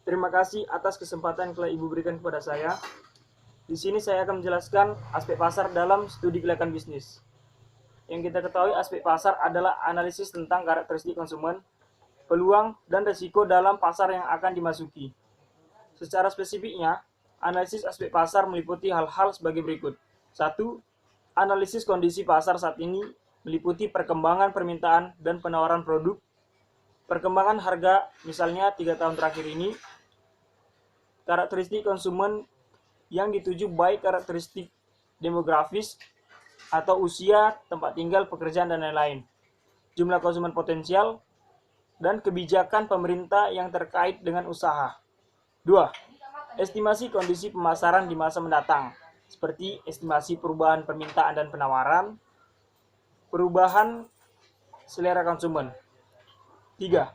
Terima kasih atas kesempatan yang telah Ibu berikan kepada saya. Di sini saya akan menjelaskan aspek pasar dalam studi kelayakan bisnis. Yang kita ketahui, aspek pasar adalah analisis tentang karakteristik konsumen, peluang, dan risiko dalam pasar yang akan dimasuki. Secara spesifiknya, analisis aspek pasar meliputi hal-hal sebagai berikut. 1. Analisis kondisi pasar saat ini meliputi perkembangan permintaan dan penawaran produk, perkembangan harga, misalnya 3 tahun terakhir ini, karakteristik konsumen yang dituju baik karakteristik demografis atau usia, tempat tinggal, pekerjaan, dan lain-lain, jumlah konsumen potensial, dan kebijakan pemerintah yang terkait dengan usaha. 2. Estimasi kondisi pemasaran di masa mendatang, seperti estimasi perubahan permintaan dan penawaran, perubahan selera konsumen. 3.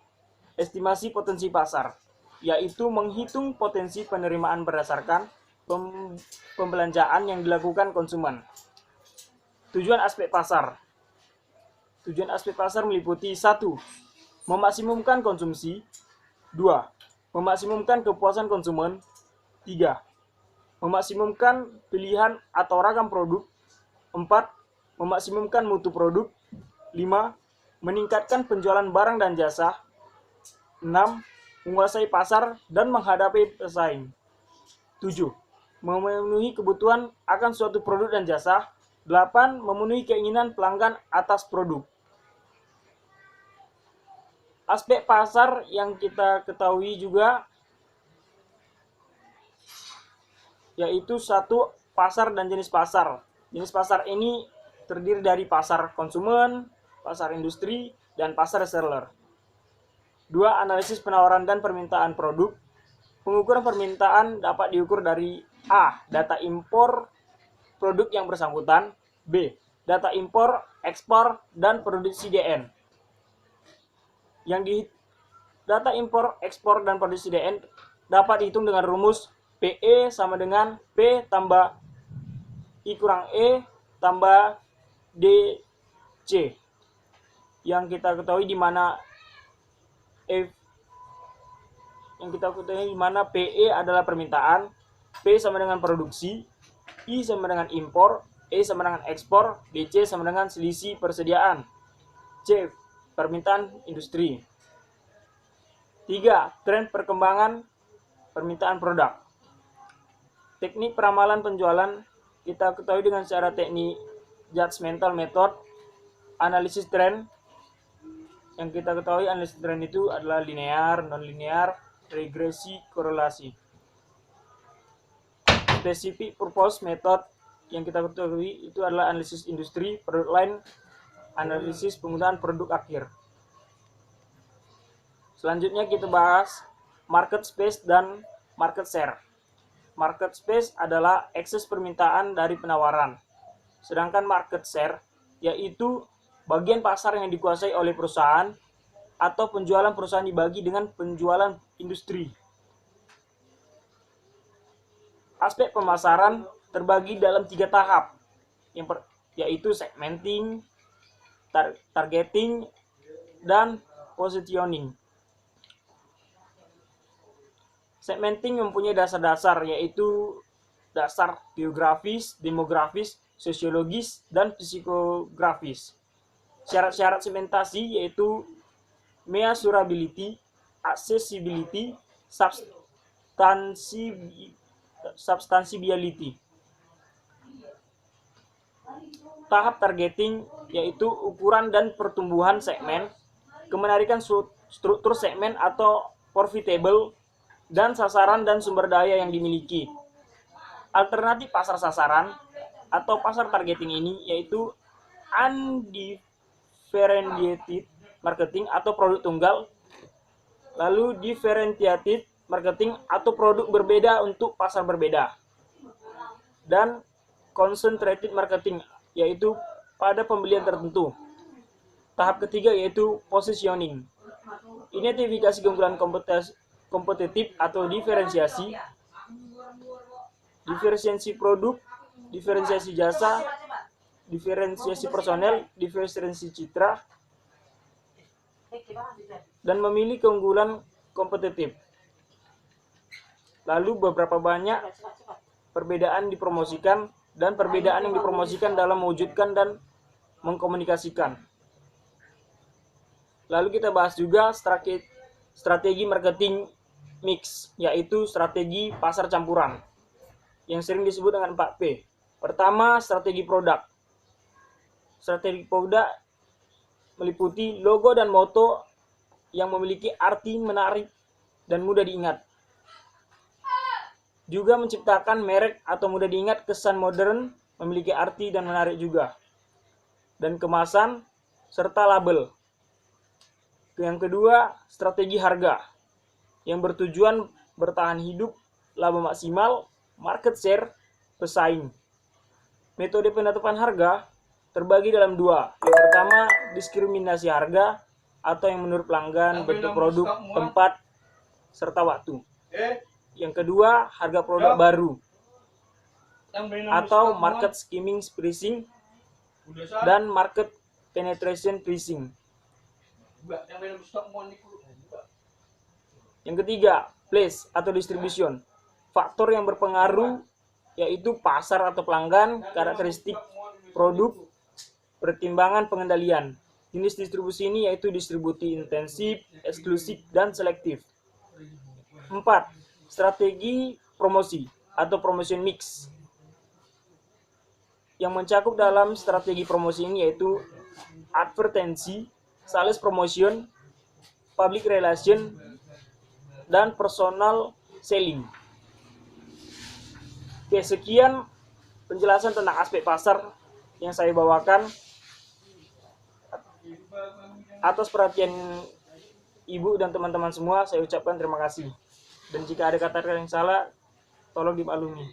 Estimasi potensi pasar, yaitu menghitung potensi penerimaan berdasarkan pembelanjaan yang dilakukan konsumen. Tujuan aspek pasar. Tujuan aspek pasar meliputi 1. Memaksimumkan konsumsi. 2. Memaksimumkan kepuasan konsumen. 3. Memaksimumkan pilihan atau ragam produk. 4. Memaksimumkan mutu produk. 5. Meningkatkan penjualan barang dan jasa. 6. Menguasai pasar dan menghadapi pesaing. 7. Memenuhi kebutuhan akan suatu produk dan jasa. 8. Memenuhi keinginan pelanggan atas produk. Aspek pasar yang kita ketahui juga yaitu 1. Pasar dan jenis pasar. Jenis pasar ini terdiri dari pasar konsumen, pasar industri, dan pasar reseller. 2. Analisis penawaran dan permintaan produk. Pengukuran permintaan dapat diukur dari A. Data impor produk yang bersangkutan. B. Data impor, ekspor, dan produksi DN. Data impor, ekspor, dan produksi DN dapat dihitung dengan rumus PE sama dengan P tambah I kurang E tambah DC. Yang kita ketahui di mana PE adalah permintaan, P sama dengan produksi, I sama dengan impor, E sama dengan ekspor, DC sama dengan selisih persediaan, C permintaan industri. 3. Tren perkembangan permintaan produk. Teknik peramalan penjualan kita ketahui dengan cara teknik judgmental method, analisis tren. Yang kita ketahui analisis tren itu adalah linear, non-linear, regresi, korelasi. Specific purpose method yang kita ketahui itu adalah analisis industri, product line, analisis penggunaan produk akhir. Selanjutnya kita bahas market space dan market share. Market space adalah ekses permintaan dari penawaran. Sedangkan market share yaitu bagian pasar yang dikuasai oleh perusahaan atau penjualan perusahaan dibagi dengan penjualan industri. Aspek pemasaran terbagi dalam 3 tahap, yaitu segmenting, targeting, dan positioning. Segmenting mempunyai dasar-dasar, yaitu dasar geografis, demografis, sosiologis, dan psikografis. Syarat-syarat segmentasi yaitu measurability, accessibility, substantiability. Tahap targeting yaitu ukuran dan pertumbuhan segmen, kemenarikan struktur segmen atau profitable, dan sasaran dan sumber daya yang dimiliki. Alternatif pasar sasaran atau pasar targeting ini yaitu undifferentiated marketing atau produk tunggal, lalu differentiated marketing atau produk berbeda untuk pasar berbeda, dan concentrated marketing yaitu pada pembelian tertentu. Tahap ketiga yaitu positioning, identifikasi keunggulan kompetitif atau diferensiasi produk, diferensiasi jasa, diferensiasi personel, diferensiasi citra, dan memilih keunggulan kompetitif. Lalu beberapa banyak perbedaan dipromosikan dan perbedaan yang dipromosikan dalam mewujudkan dan mengkomunikasikan. Lalu kita bahas juga strategi marketing mix, yaitu strategi pasar campuran yang sering disebut dengan 4P. Pertama, strategi produk. Strategi produk meliputi logo dan moto yang memiliki arti menarik dan mudah diingat. Juga menciptakan merek atau mudah diingat, kesan modern, memiliki arti dan menarik juga. Dan kemasan serta label. Yang kedua, strategi harga yang bertujuan bertahan hidup, laba maksimal, market share, pesaing. Metode penetapan harga terbagi dalam dua. Yang pertama, diskriminasi harga atau yang menurut pelanggan, bentuk produk, tempat, serta waktu. Yang kedua, harga produk baru atau market skimming pricing dan market penetration pricing. Yang ketiga, place atau distribution. Faktor yang berpengaruh yaitu pasar atau pelanggan, karakteristik produk, pertimbangan pengendalian. Jenis distribusi ini yaitu distribusi intensif, eksklusif, dan selektif. 4. Strategi promosi atau promotion mix. Yang mencakup dalam strategi promosi ini yaitu advertensi, sales promotion, public relation, dan personal selling. Oke, sekian penjelasan tentang aspek pasar yang saya bawakan. Atas perhatian Ibu dan teman-teman semua, saya ucapkan terima kasih. Dan jika ada kata-kata yang salah, tolong dimaklumi.